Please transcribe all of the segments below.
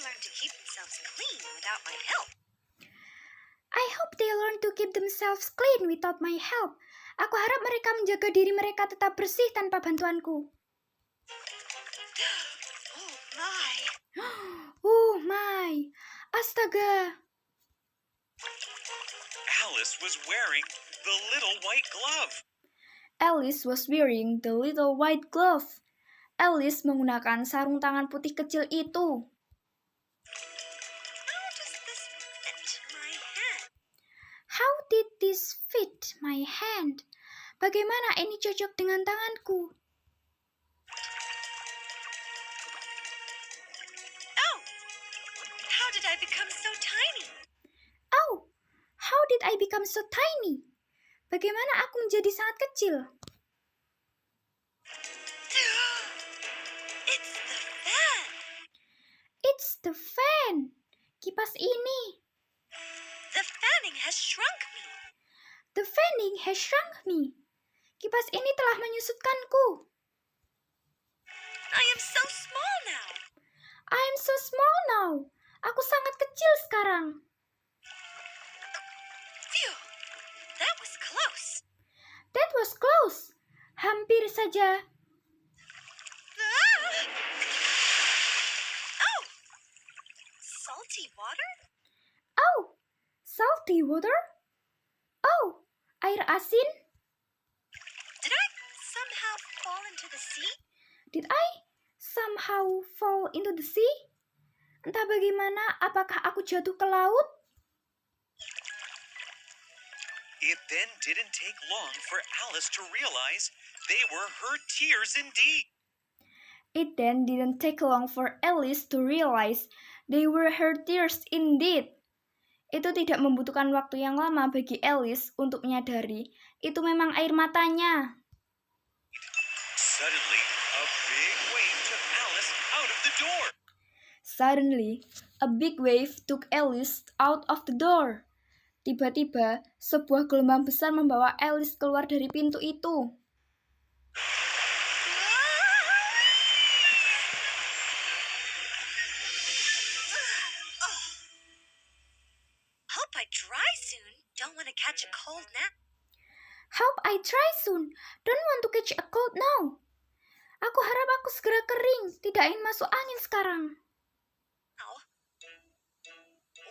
learn to keep themselves clean without my help. I hope they learn to keep themselves clean without my help. Aku harap mereka menjaga diri mereka tetap bersih tanpa bantuanku. Oh my! Oh my! Astaga! Alice was wearing the little white glove. Alice was wearing the little white glove. Alice menggunakan sarung tangan putih kecil itu. How does this fit my hand? How did this fit my hand? Bagaimana ini cocok dengan tanganku? Oh! How did I become so tiny? Oh, how did I become so tiny? Bagaimana aku menjadi sangat kecil? It's the fan! It's the fan. Kipas ini. The fanning has shrunk me. The fanning has shrunk me. Kipas ini telah menyusutkanku. I am so small now. I am so small now. Aku sangat kecil sekarang. Phew! That was close. That was close. Hampir saja. Ah! Oh! Salty water? Oh, salty water? Oh, air asin? Did I somehow fall into the sea? Did I somehow fall into the sea? Entah bagaimana, apakah aku jatuh ke laut? It then didn't take long for Alice to realize they were her tears indeed. It then didn't take long for Alice to realize they were her tears indeed. Itu tidak membutuhkan waktu yang lama bagi Alice untuk menyadari itu memang air matanya. Suddenly, a big wave took Alice out of the door. Suddenly, a big wave took Alice out of the door. Tiba-tiba, sebuah gelombang besar membawa Alice keluar dari pintu itu. Hope I dry soon. Don't want to catch a cold now. Hope I dry soon. Don't want to catch a cold now. Aku harap aku segera kering. Tidak ingin masuk angin sekarang. Oh.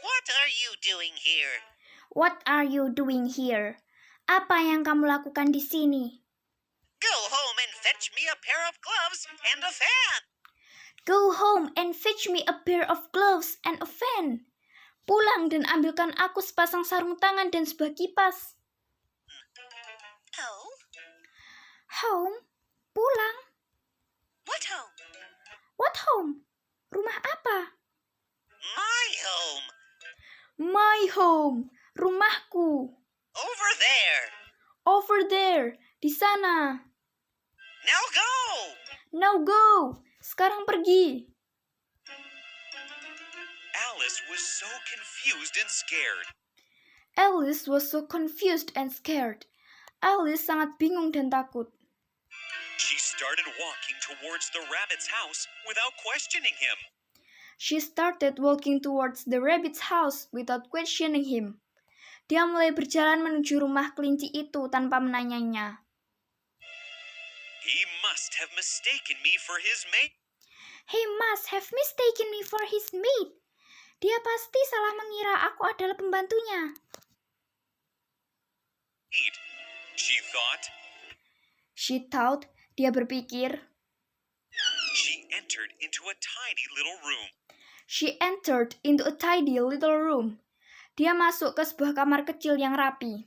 What are you doing here? What are you doing here? Apa yang kamu lakukan di sini? Go home and fetch me a pair of gloves and a fan. Go home and fetch me a pair of gloves and a fan. Pulang dan ambilkan aku sepasang sarung tangan dan sebuah kipas. Oh? Home? Pulang? What home? What home? Rumah apa? My home. My home. Rumahku. Over there. Over there. Di sana. Now go. Now go. Sekarang pergi. Alice was so confused and scared. Alice was so confused and scared. Alice sangat bingung dan takut. She started walking towards the rabbit's house without questioning him. She started walking towards the rabbit's house without questioning him. Dia mulai berjalan menuju rumah kelinci itu tanpa menanyanya. He must have mistaken me for his mate. He must have mistaken me for his mate. Dia pasti salah mengira aku adalah pembantunya. She thought. She thought, dia berpikir. She entered into a tiny little room. She entered into a tidy little room. Dia masuk ke sebuah kamar kecil yang rapi.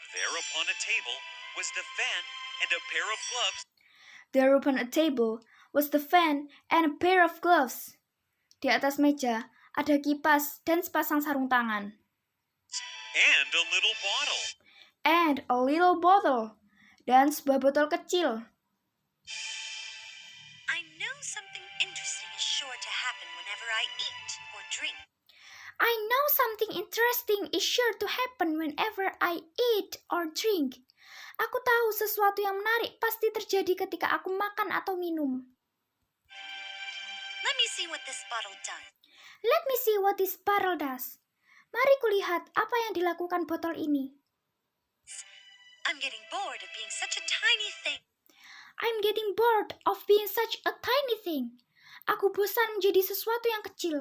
There upon a table was the fan and a pair of gloves. There upon a table was the fan and a pair of gloves. Di atas meja ada kipas dan sepasang sarung tangan. And a little bottle. And a little bottle. Dan sebuah botol kecil. I know something interesting is sure to happen whenever I eat or drink. I know something interesting is sure to happen whenever I eat or drink. Aku tahu sesuatu yang menarik pasti terjadi ketika aku makan atau minum. Let me see what this bottle does. Let me see what this bottle does. Mari kulihat apa yang dilakukan botol ini. I'm getting bored of being such a tiny thing. I'm getting bored of being such a tiny thing. Aku bosan menjadi sesuatu yang kecil.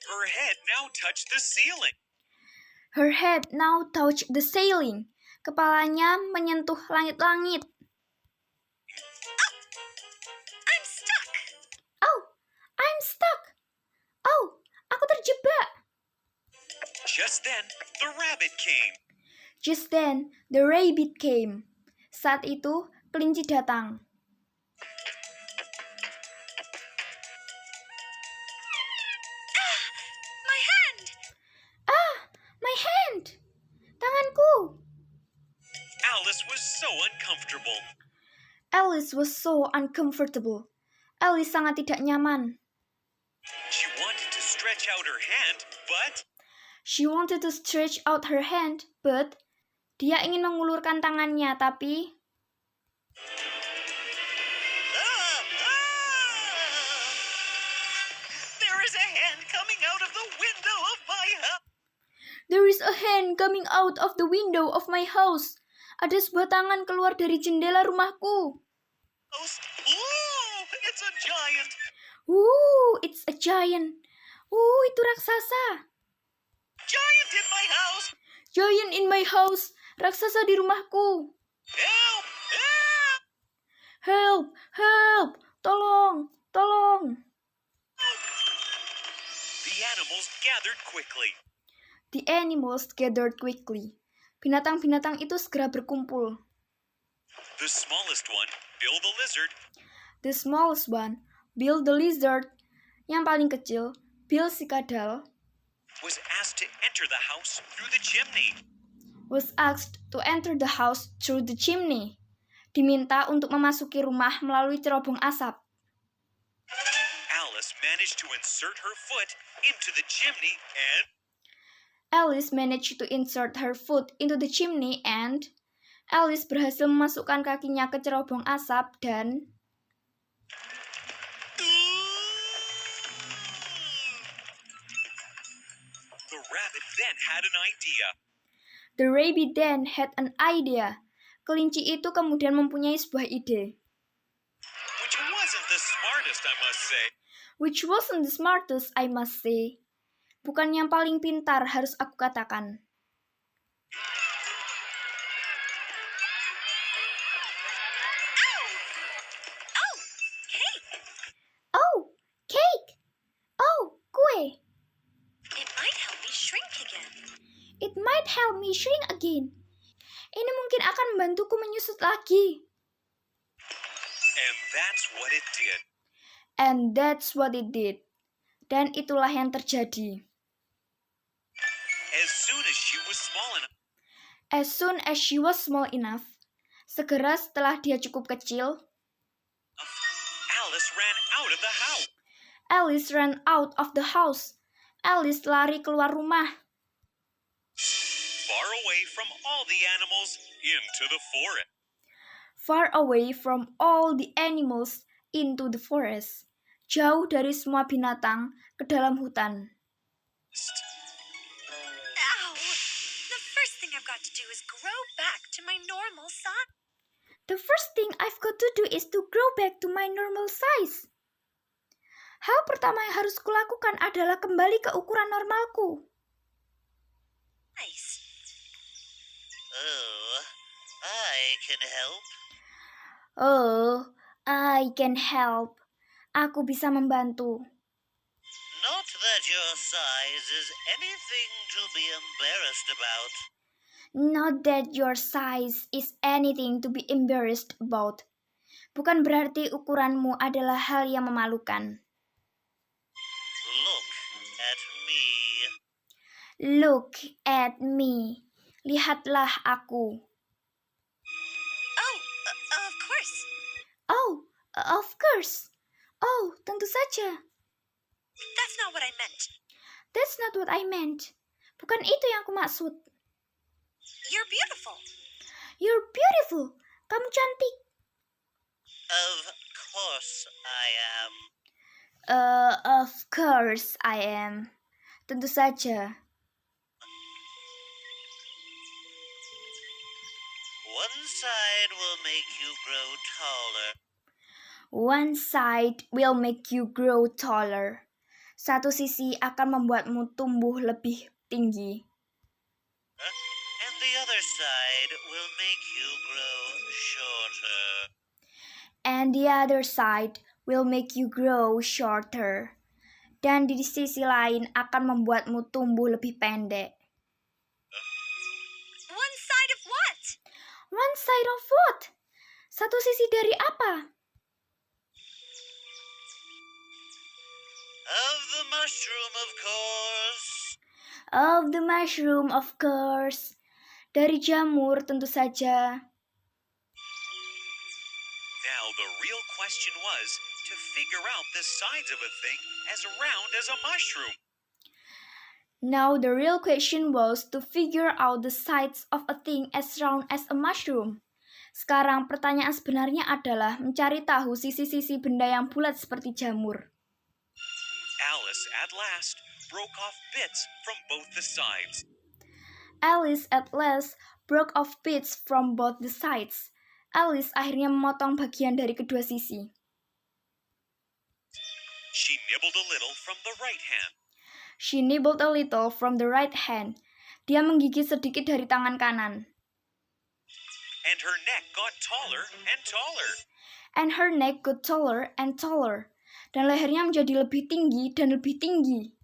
Her head now touched the ceiling. Her head now touched the ceiling. Kepalanya menyentuh langit-langit. I'm stuck. Oh, I'm stuck. Oh, aku terjebak. Just then, the rabbit came. Just then, the rabbit came. Saat itu, kelinci datang. My hand. Ah, my hand. Tanganku. Alice was so uncomfortable. Alice was so uncomfortable. Alice sangat tidak nyaman. She wanted to stretch out her hand, but She wanted to stretch out her hand, but dia ingin mengulurkan tangannya, tapi There is a hand coming out of the window of my house. there is a hand coming out of the window of my house. Ada sebuah tangan keluar dari jendela rumahku. Ooh, it's a giant. It's a giant. Itu raksasa. Giant in my house. Giant in my house. Raksasa di rumahku. Help! Help! Help! Help! Tolong! Tolong! the animals gathered quickly. The animals gathered quickly. Binatang-binatang itu segera berkumpul. The smallest one, Bill the lizard, The smallest one, Bill the lizard. Yang paling kecil, Bill si kadal, was asked to enter the house through the chimney. was asked to enter the house through the chimney. Diminta untuk memasuki rumah melalui cerobong asap. Alice managed to insert her foot into the chimney and Alice managed to insert her foot into the chimney and Alice berhasil memasukkan kakinya ke cerobong asap dan the rabbit then had an idea. the rabbit then had an idea. Kelinci itu kemudian mempunyai sebuah ide. Which wasn't the smartest, I must say. Which wasn't the smartest, I must say. Bukan yang paling pintar, harus aku katakan. Oh, cake! Oh, kue! It might help me shrink again. It might help me shrink again. Ini mungkin akan membantuku menyusut lagi. And that's what it did. And that's what it did. Dan itulah yang terjadi. As soon as she was small enough, As soon as she was small enough, segera setelah dia cukup kecil, Alice ran out of the house. Alice ran out of the house. Alice lari keluar rumah, Far away from all the animals into the forest. far away from all the animals into the forest. Jauh dari semua binatang ke dalam hutan. Ow! The first thing I've got to do is grow back to my normal size. The first thing I've got to do is to grow back to my normal size. Hal pertama yang harus kulakukan adalah kembali ke ukuran normalku. Nice. Oh, I can help. Oh, I can help. Aku bisa membantu. Not that your size is anything to be embarrassed about. Not that your size is anything to be embarrassed about. Bukan berarti ukuranmu adalah hal yang memalukan. Look at me. Look at me. Lihatlah aku. Oh, of course. Oh, of course. Oh, tentu saja. That's not what I meant. That's not what I meant. Bukan itu yang aku maksud. You're beautiful. You're beautiful. Kamu cantik. Of course I am. Of course I am. Tentu saja. One side will make you grow taller. One side will make you grow taller. Satu sisi akan membuatmu tumbuh lebih tinggi. And the other side will make you grow shorter. And the other side will make you grow shorter. Dan di sisi lain akan membuatmu tumbuh lebih pendek. One side of what? One side of what? Satu sisi dari apa? Of the mushroom, of course. Of the mushroom, of course. Dari jamur, tentu saja. Now the real question was to figure out the sides of a thing as round as a mushroom. Now the real question was to figure out the sides of a thing as round as a mushroom. Sekarang pertanyaan sebenarnya adalah mencari tahu sisi-sisi benda yang bulat seperti jamur. Alice at last broke off bits from both the sides. Alice at last broke off bits from both the sides. Alice akhirnya memotong bagian dari kedua sisi. She nibbled a little from the right hand. She nibbled a little from the right hand. Dia menggigit sedikit dari tangan kanan. And her neck got taller and taller. And her neck got taller and taller. Dan lehernya menjadi lebih tinggi dan lebih tinggi.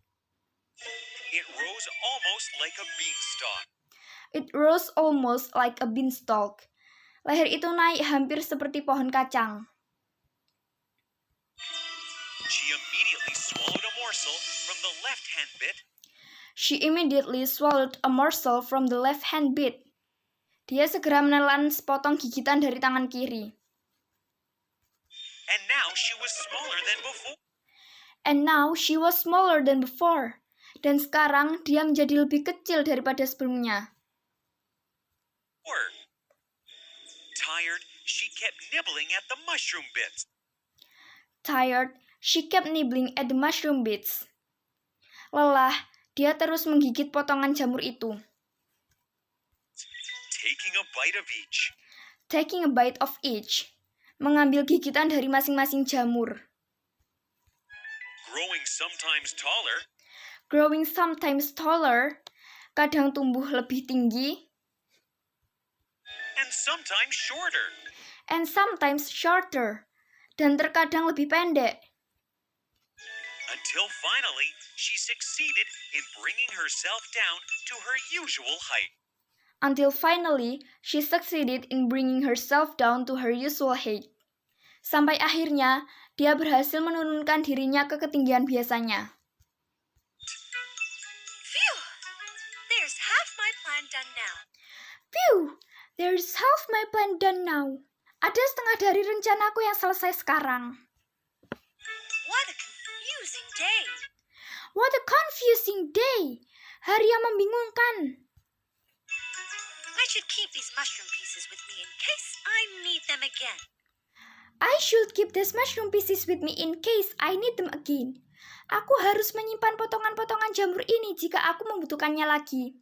It rose almost like a beanstalk. It rose almost like a beanstalk. Leher itu naik hampir seperti pohon kacang. She immediately swallowed a morsel from the left-hand bit. She immediately swallowed a morsel from the left-hand bit. Dia segera menelan sepotong gigitan dari tangan kiri. And now she was smaller than before. And now she was smaller than before. Dan sekarang dia menjadi lebih kecil daripada sebelumnya. Tired, she kept nibbling at the mushroom bits. Tired, she kept nibbling at the mushroom bits. Lelah, dia terus menggigit potongan jamur itu. Taking a bite of each. Taking a bite of each. Mengambil gigitan dari masing-masing jamur. Growing sometimes taller. Growing sometimes taller. Kadang tumbuh lebih tinggi. And sometimes shorter. And sometimes shorter. Dan terkadang lebih pendek. Until finally, she succeeded in bringing herself down to her usual height. Until finally, she succeeded in bringing herself down to her usual height. Sampai akhirnya, dia berhasil menurunkan dirinya ke ketinggian biasanya. Phew! There's half my plan done now. Phew! There's half my plan done now. Ada setengah dari rencanaku yang selesai sekarang. What a confusing day. What a confusing day. Hari yang membingungkan. I should keep these mushroom pieces with me in case I need them again. I should keep these mushroom pieces with me in case I need them again. Aku harus menyimpan potongan-potongan jamur ini jika aku membutuhkannya lagi.